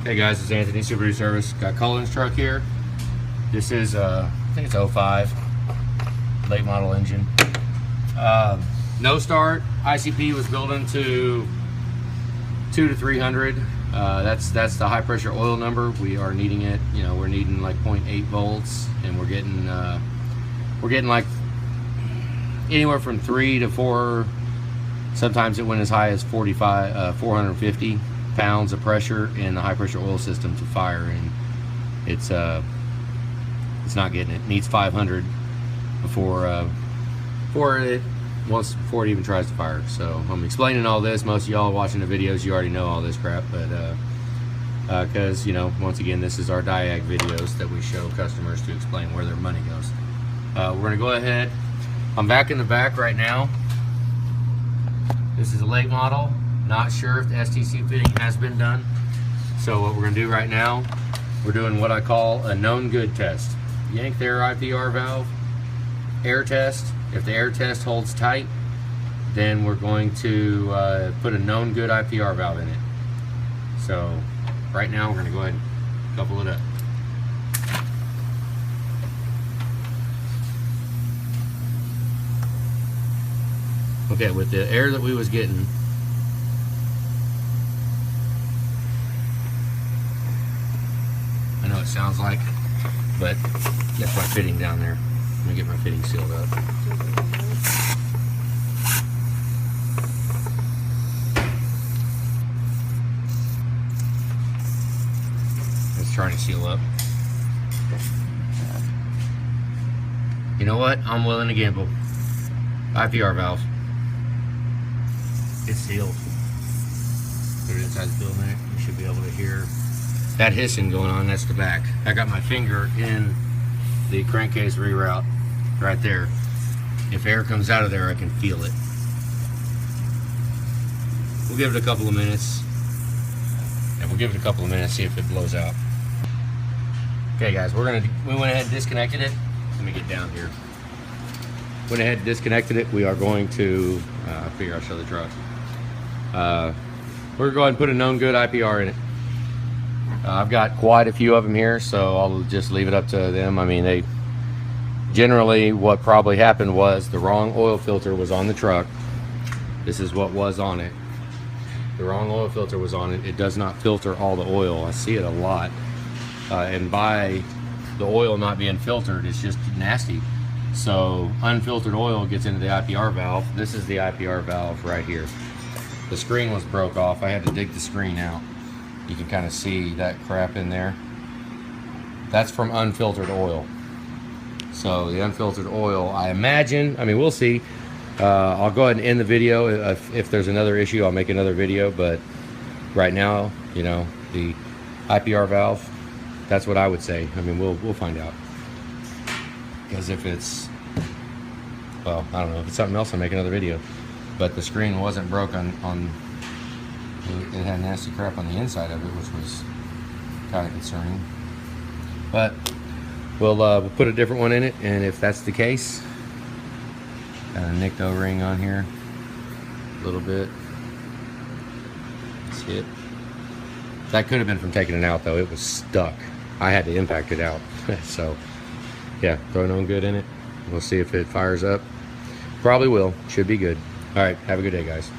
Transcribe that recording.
Hey guys, it's Anthony, Subaru Service. Got Cullen's truck here. This is, I think it's 05, late model engine. No start. ICP was built into 2 to 300. That's the high pressure oil number. We are needing it. You know, we're needing like 0.8 volts, and we're getting like anywhere from 3 to 4. Sometimes it went as high as 450 pounds of pressure in the high pressure oil system to fire, and it's not getting it. It needs 500 before it even tries to fire. So I'm explaining all this. Most of y'all watching the videos, you already know all this crap, but because you know, once again, this is our diag videos that we show customers to explain where their money goes. We're gonna go ahead. I'm back in the back right now. This is a late model. Not sure if the STC fitting has been done. So what we're gonna do right now, we're doing what I call a known good test. Yank the air IPR valve, air test. If the air test holds tight, then we're going to put a known good IPR valve in it. So right now we're gonna go ahead and couple it up. Okay, with the air that we was getting, I know it sounds like, but that's my fitting down there. Let me get my fitting sealed up. It's trying to seal up. You know what? I'm willing to gamble. IPR valve. It's sealed. Put it inside the building there. You should be able to hear that hissing going on. That's the back. I got my finger in the crankcase reroute right there. If air comes out of there, I can feel it. We'll give it a couple of minutes. And we'll give it a couple of minutes, see if it blows out. Okay guys, we went ahead and disconnected it. Let me get down here. Went ahead and disconnected it. We are going to, I figure I'll show the truck. We're going to go ahead and put a known good IPR in it. I've got quite a few of them here, so I'll just leave it up to them. I mean, they generally, what probably happened was the wrong oil filter was on the truck. This is what was on it. The wrong oil filter was on it. It does not filter all the oil. I see it a lot. And by the oil not being filtered, it's just nasty. So unfiltered oil gets into the IPR valve. This is the IPR valve right here. The screen was broke off. I had to dig the screen out. You can kind of see that crap in there. That's from unfiltered oil. So the unfiltered oil, I imagine, I mean, we'll see. I'll go ahead and end the video. If there's another issue, I'll make another video. But right now, you know, the IPR valve, that's what I would say. I mean, we'll find out. Because if it's, well, I don't know, if it's something else, I'll make another video. But the screen wasn't broke on it had nasty crap on the inside of it, which was kind of concerning. But we'll put a different one in it, and if that's the case, got a nicked O-ring on here a little bit. See it? That could have been from taking it out, though. It was stuck. I had to impact it out. So yeah, throw a known good in it. We'll see if it fires up. Probably will. Should be good. All right, have a good day, guys.